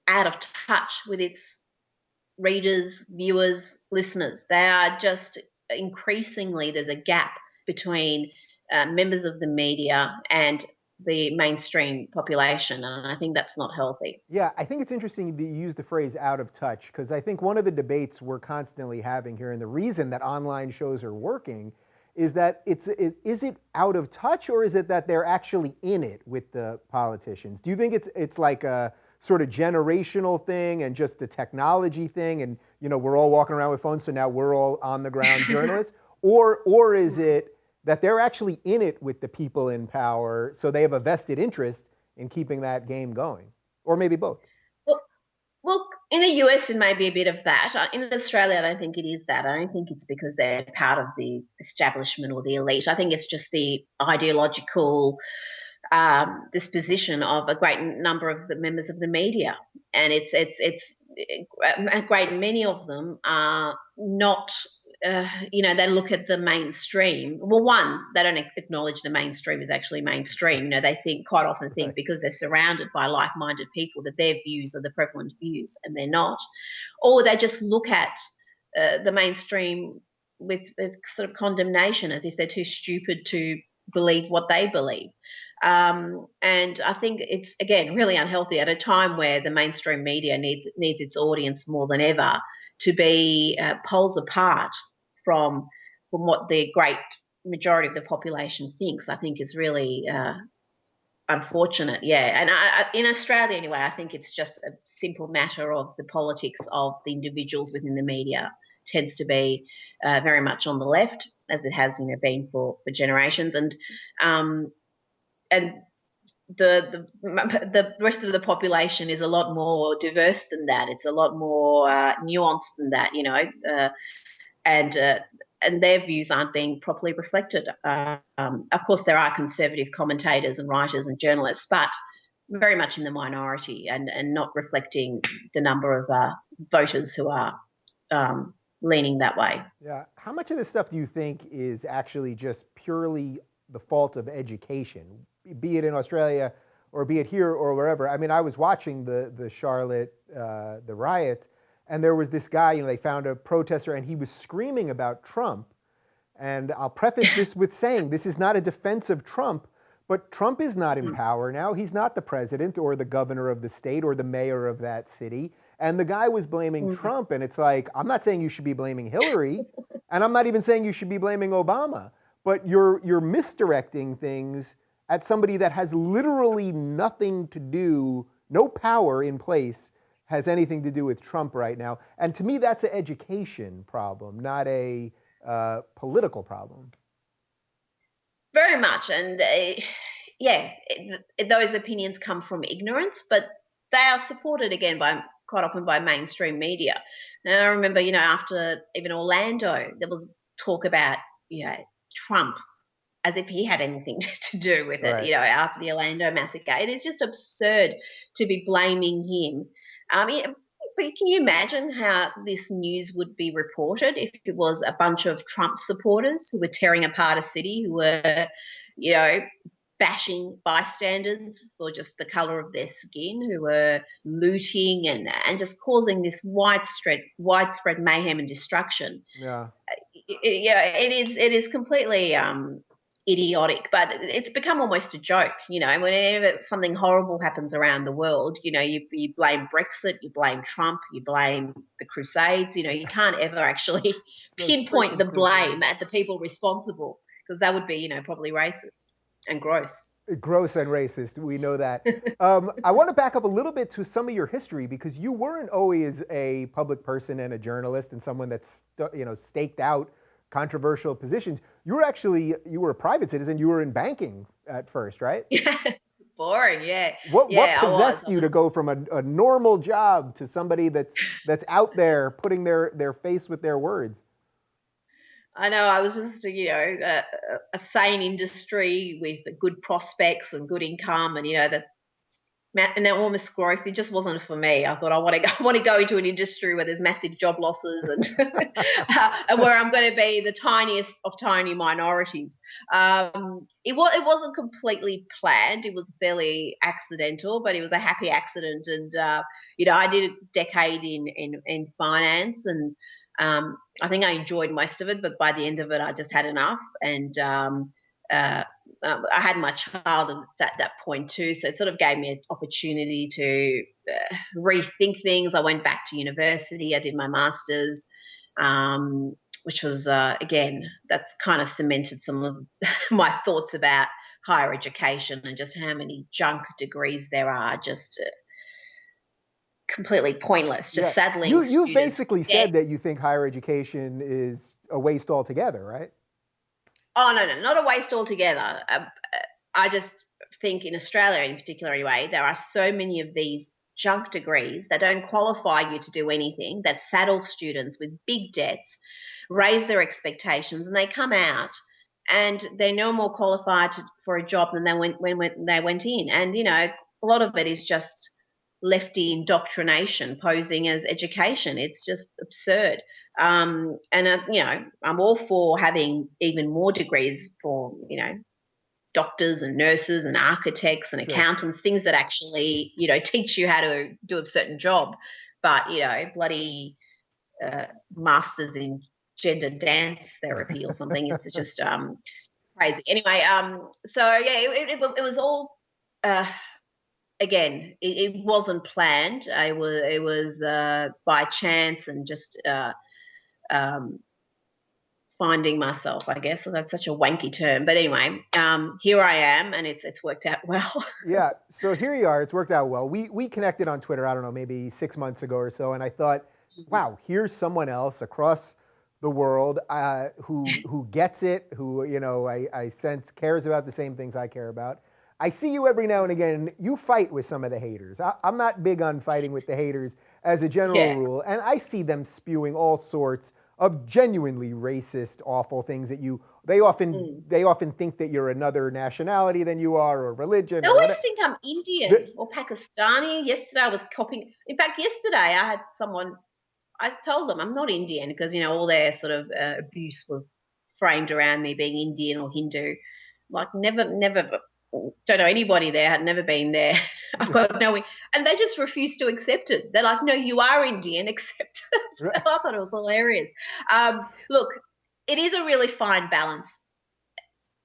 out of touch with its readers, viewers, listeners. They are just increasingly, there's a gap between members of the media and the mainstream population, and I think that's not healthy. Yeah, I think it's interesting that you use the phrase out of touch, because I think one of the debates we're constantly having here, and the reason that online shows are working, is that is it out of touch, or is it that they're actually in it with the politicians? Do you think it's like a sort of generational thing and just a technology thing, and we're all walking around with phones, so now we're all on the ground journalists, or is it that they're actually in it with the people in power, so they have a vested interest in keeping that game going? Or maybe both. Well, in the US, it may be a bit of that. In Australia, I don't think it is that. I don't think it's because they're part of the establishment or the elite. I think it's just the ideological disposition of a great number of the members of the media, and it's a great many of them are not. They look at the mainstream. Well, one, they don't acknowledge the mainstream is actually mainstream. They quite often think because they're surrounded by like-minded people that their views are the prevalent views, and they're not. Or they just look at the mainstream with sort of condemnation, as if they're too stupid to believe what they believe. And I think it's, again, really unhealthy at a time where the mainstream media needs its audience more than ever to be poles apart from what the great majority of the population thinks. I think is really unfortunate. Yeah, and in Australia anyway, I think it's just a simple matter of the politics of the individuals within the media tends to be very much on the left, as it has been for generations, and the rest of the population is a lot more diverse than that. It's a lot more nuanced than that, and their views aren't being properly reflected. Of course, there are conservative commentators and writers and journalists, but very much in the minority and not reflecting the number of voters who are leaning that way. Yeah. How much of this stuff do you think is actually just purely the fault of education, be it in Australia or be it here or wherever? I mean, I was watching the Charlotte, the riots, and there was this guy, they found a protester and he was screaming about Trump. And I'll preface this with saying this is not a defense of Trump, but Trump is not in power now. He's not the president or the governor of the state or the mayor of that city. And the guy was blaming Trump, and it's like, I'm not saying you should be blaming Hillary, and I'm not even saying you should be blaming Obama, but you're misdirecting things at somebody that has literally nothing to do, no power in place has anything to do with Trump right now. And to me, that's an education problem, not a political problem. Very much. And those opinions come from ignorance, but they are supported again by quite often by mainstream media. And I remember, after even Orlando, there was talk about, Trump as if he had anything to do with it, Right. after the Orlando massacre. It is just absurd to be blaming him. I mean, but can you imagine how this news would be reported if it was a bunch of Trump supporters who were tearing apart a city, who were, you know, bashing bystanders for just the color of their skin, who were looting and just causing this widespread mayhem and destruction. Yeah. Yeah, it is completely idiotic, but it's become almost a joke. Whenever something horrible happens around the world, you blame Brexit, you blame Trump, you blame the Crusades. You can't ever actually Those pinpoint freaking the crusades. blame at the people responsible, because that would be probably racist and gross. Gross and racist. We know that. I want to back up a little bit to some of your history, because you weren't always a public person and a journalist and someone that's staked out controversial positions. You were a private citizen. You were in banking at first, right? Boring, yeah. What Yeah, I was. possessed you to go from a normal job to somebody that's out there putting their face with their words? I know, I was just, a sane industry with good prospects and good income, and that enormous growth. It just wasn't for me. I thought I want to go into an industry where there's massive job losses and and where I'm going to be the tiniest of tiny minorities. It wasn't completely planned. It was fairly accidental, but it was a happy accident. And I did a decade in finance, and I think I enjoyed most of it. But by the end of it, I just had enough, and uh, I had my child at that point too, so it sort of gave me an opportunity to rethink things. I went back to university. I did my master's, which was again, that's kind of cemented some of my thoughts about higher education and just how many junk degrees there are, just completely pointless, just Yeah. saddling You've students basically with debt. said that you think higher education is a waste altogether, right? Oh no, not a waste altogether. I just think in Australia, in particular, anyway, there are so many of these junk degrees that don't qualify you to do anything. That saddle students with big debts, raise their expectations, and they come out and they're no more qualified for a job than they when they went in. And a lot of it is just lefty indoctrination posing as education. It's just absurd. And I'm all for having even more degrees for doctors and nurses and architects and Sure. accountants, things that actually teach you how to do a certain job. But bloody uh, masters in gender dance therapy or something, it's just crazy. Anyway, so yeah, it was all. Again, it wasn't planned. It was by chance and just um, finding myself, I guess. So that's such a wanky term, but anyway, here I am, and it's worked out well. Yeah. So here you are. It's worked out well. We connected on Twitter, I don't know, maybe 6 months ago or so, and I thought, wow, here's someone else across the world who gets it, who I sense cares about the same things I care about. I see you every now and again. You fight with some of the haters. I'm not big on fighting with the haters as a general Yeah. rule, and I see them spewing all sorts of genuinely racist, awful things at you. Mm. They often think that you're another nationality than you are, or religion, They or always whatever. think I'm Indian or Pakistani. Yesterday I was copying. In fact, yesterday I had someone. I told them I'm not Indian because all their sort of abuse was framed around me being Indian or Hindu. Like never. Don't know anybody there. Had never been there. I've got no, and they just refuse to accept it. They're like, "No, you are Indian. Accept it." I thought it was hilarious. Look, it is a really fine balance.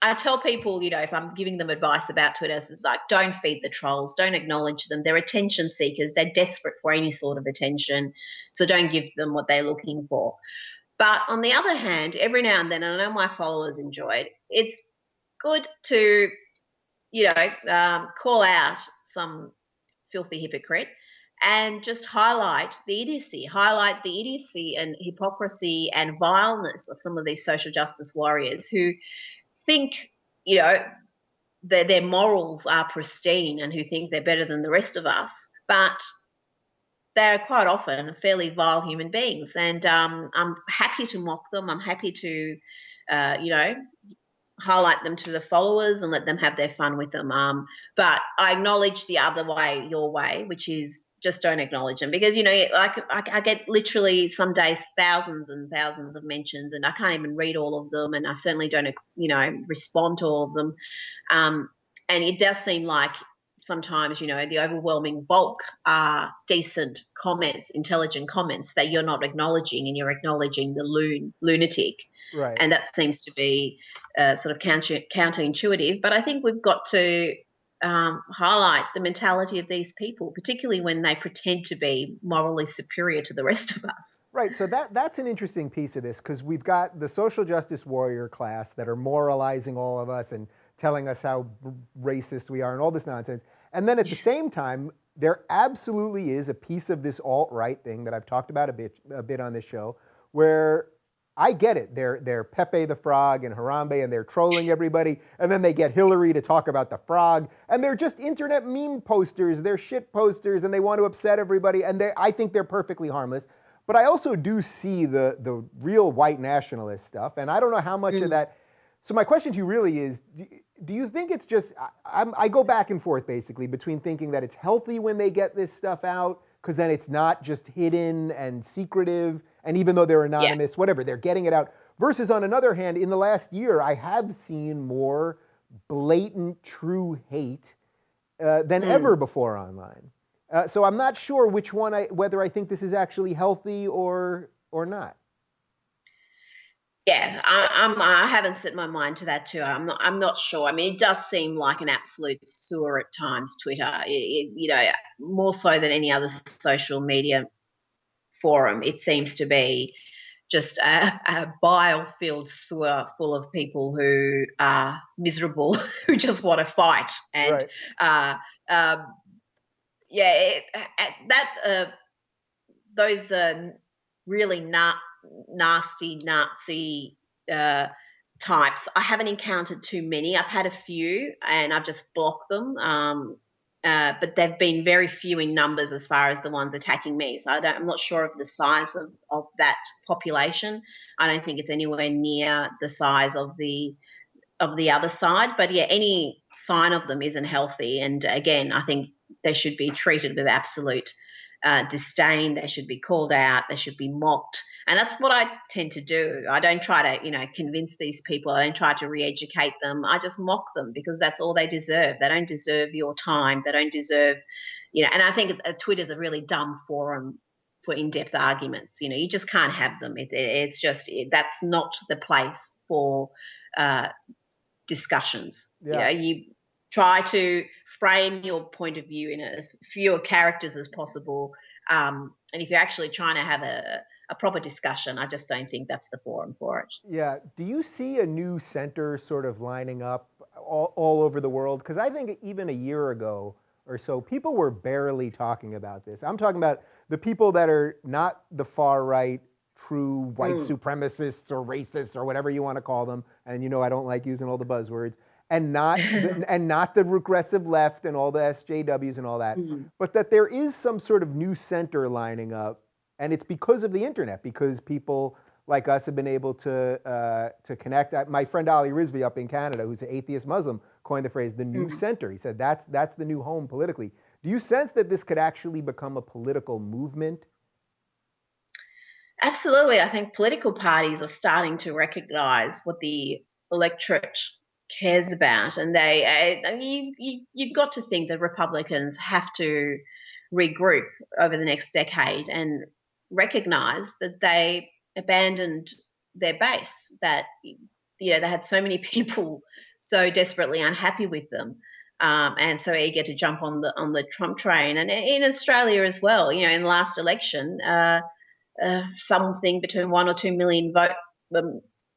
I tell people, if I'm giving them advice about Twitter, it's like, don't feed the trolls, don't acknowledge them. They're attention seekers. They're desperate for any sort of attention. So don't give them what they're looking for. But on the other hand, every now and then, and I know my followers enjoy it, it's good to, call out some filthy hypocrite and just highlight the idiocy and hypocrisy and vileness of some of these social justice warriors who think, you know, their morals are pristine and who think they're better than the rest of us, but they're quite often fairly vile human beings, and I'm happy to mock them. I'm happy to, you know, highlight them to the followers and let them have their fun with them. But I acknowledge the other way, your way, which is just don't acknowledge them, because like I get literally some days thousands and thousands of mentions, and I can't even read all of them, and I certainly don't respond to all of them. And it does seem like sometimes the overwhelming bulk are decent comments, intelligent comments that you're not acknowledging, and you're acknowledging the lunatic. Right. And that seems to be sort of counterintuitive. But I think we've got to highlight the mentality of these people, particularly when they pretend to be morally superior to the rest of us. Right. So that's an interesting piece of this, because we've got the social justice warrior class that are moralizing all of us and telling us how racist we are and all this nonsense. And then at the same time, there absolutely is a piece of this alt-right thing that I've talked about a bit on this show, where I get it. They're Pepe the Frog and Harambe, and they're trolling everybody, and then they get Hillary to talk about the frog, and they're just internet meme posters, they're shit posters, and they want to upset everybody, and I think they're perfectly harmless. But I also do see the real white nationalist stuff, and I don't know how much of that. So my question to you really is, do you think it's just, I go back and forth basically between thinking that it's healthy when they get this stuff out, because then it's not just hidden and secretive, and even though they're anonymous, whatever, they're getting it out, versus on another hand, in the last year, I have seen more blatant true hate than ever before online. So I'm not sure which one, whether I think this is actually healthy or not. Yeah, I haven't set my mind to that too. I'm not sure. I mean, it does seem like an absolute sewer at times. Twitter, more so than any other social media forum. It seems to be just a bile-filled sewer full of people who are miserable, who just want to fight. And Right. Those really nasty Nazi types, I haven't encountered too many. I've had a few, and I've just blocked them. But they've been very few in numbers as far as the ones attacking me. So I'm not sure of the size of that population. I don't think it's anywhere near the size of the other side. But yeah, any sign of them isn't healthy. And again, I think they should be treated with absolute disdain. They should be called out. They should be mocked. And that's what I tend to do. I don't try to, convince these people. I don't try to re-educate them. I just mock them, because that's all they deserve. They don't deserve your time. They don't deserve, and I think Twitter's a really dumb forum for in-depth arguments. You just can't have them. It's just, that's not the place for discussions. Yeah. You try to frame your point of view in as fewer characters as possible. And if you're actually trying to have a proper discussion, I just don't think that's the forum for it. Yeah. Do you see a new center sort of lining up all over the world? Because I think even a year ago or so, people were barely talking about this. I'm talking about the people that are not the far right, true white supremacists or racists or whatever you want to call them. And I don't like using all the buzzwords. And not the regressive left and all the SJWs and all that, but that there is some sort of new center lining up, and it's because of the internet, because people like us have been able to connect. My friend Ali Rizvi up in Canada, who's an atheist Muslim, coined the phrase "the new center." He said that's the new home politically. Do you sense that this could actually become a political movement? Absolutely. I think political parties are starting to recognise what the electorate cares about, and you've got to think that Republicans have to regroup over the next decade and recognise that they abandoned their base, that they had so many people so desperately unhappy with them, and so eager to jump on the Trump train. And in Australia as well, in the last election, something between 1 or 2 million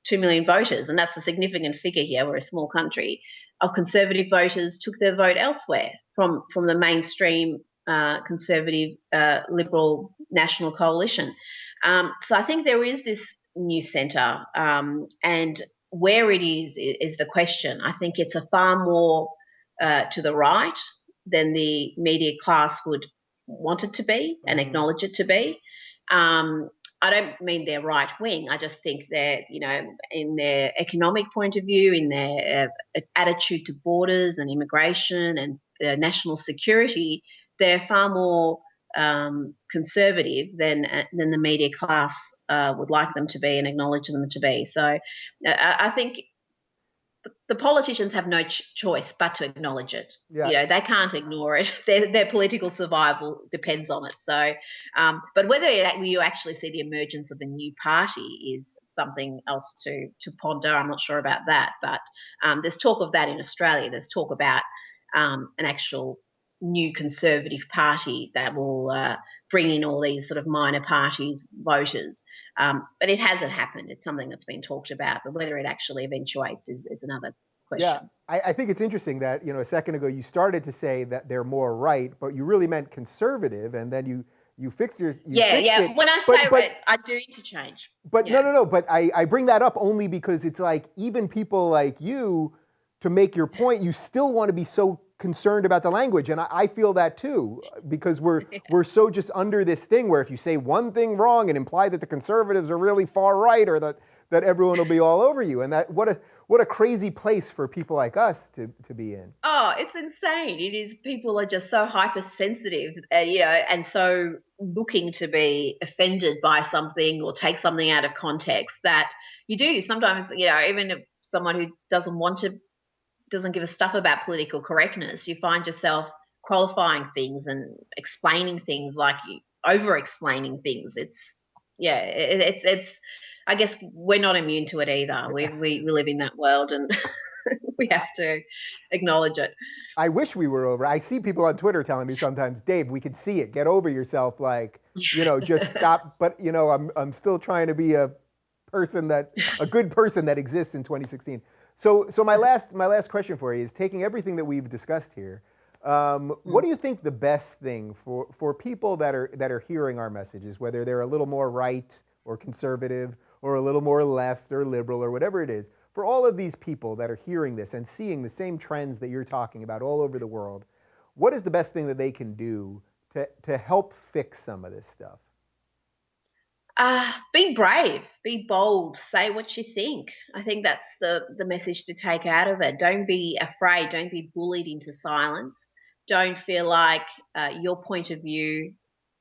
2 million voters, and that's a significant figure here. We're a small country. Of conservative voters took their vote elsewhere from the mainstream conservative liberal national coalition. So I think there is this new centre, and where it is the question. I think it's a far more to the right than the media class would want it to be and Mhm. acknowledge it to be. I don't mean they're right wing. I just think they're, in their economic point of view, in their attitude to borders and immigration and national security, they're far more conservative than the media class would like them to be and acknowledge them to be. So I think the politicians have no choice but to acknowledge it. Yeah. They can't ignore it. Their political survival depends on it. So, but whether you actually see the emergence of a new party is something else to ponder. I'm not sure about that, but there's talk of that in Australia. There's talk about an actual new conservative party that will bring in all these sort of minor parties voters. But it hasn't happened. It's something that's been talked about, but whether it actually eventuates is another Yeah, question. I think it's interesting that, a second ago you started to say that they're more right, but you really meant conservative, and then you Yeah, fixed it. yeah. When I But say red, I do interchange. no, Yeah. no, no. But I bring that up only because it's like even people like you, to make your point, you still want to be so concerned about the language, and I feel that too because we're so just under this thing where if you say one thing wrong and imply that the conservatives are really far right or that everyone will be all over you, and that what a crazy place for people like us to be in. Oh, it's insane. It is. People are just so hypersensitive, and so looking to be offended by something or take something out of context that you do sometimes. Even if someone who doesn't give a stuff about political correctness, you find yourself qualifying things and explaining things like you over explaining things. It's yeah, it's. I guess we're not immune to it either. We live in that world, and we have to acknowledge it. I wish we were over. I see people on Twitter telling me sometimes, Dave, we can see it. Get over yourself. Like, just stop. But I'm still trying to be a good person that exists in 2016. So my last question for you is taking everything that we've discussed here. What do you think the best thing for people that are hearing our messages, whether they're a little more right or conservative or a little more left or liberal or whatever it is, for all of these people that are hearing this and seeing the same trends that you're talking about all over the world, what is the best thing that they can do to help fix some of this stuff? Be brave, be bold, say what you think. I think that's the message to take out of it. Don't be afraid. Don't be bullied into silence. Don't feel like your point of view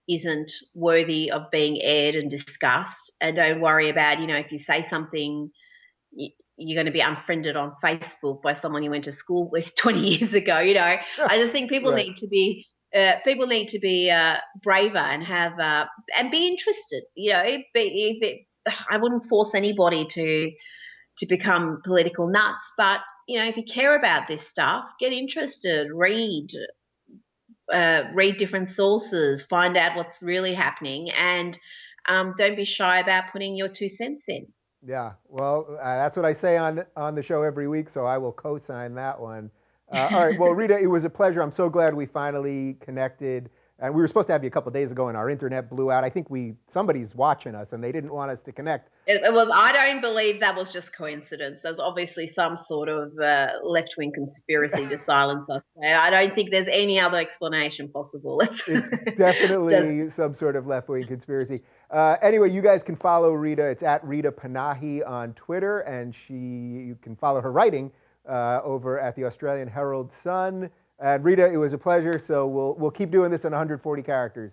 isn't worthy of being aired and discussed. And don't worry about, if you say something, you're going to be unfriended on Facebook by someone you went to school with 20 years ago. I just think people Right. need to be braver and have and be interested. I wouldn't force anybody to become political nuts, but if you care about this stuff, get interested, read different sources, find out what's really happening, and don't be shy about putting your 2 cents in. Yeah, well, that's what I say on the show every week, so I will co-sign that one. All right, well, Rita, it was a pleasure. I'm so glad we finally connected. And we were supposed to have you a couple days ago, and our internet blew out. I think somebody's watching us, and they didn't want us to connect. It was. I don't believe that was just coincidence. There's obviously some sort of left-wing conspiracy to silence us. I don't think there's any other explanation possible. It's Just definitely some sort of left-wing conspiracy. Anyway, you guys can follow Rita. It's at Rita Panahi on Twitter, and you can follow her writing over at the Australian Herald Sun. And Rita, it was a pleasure. So we'll keep doing this in 140 characters.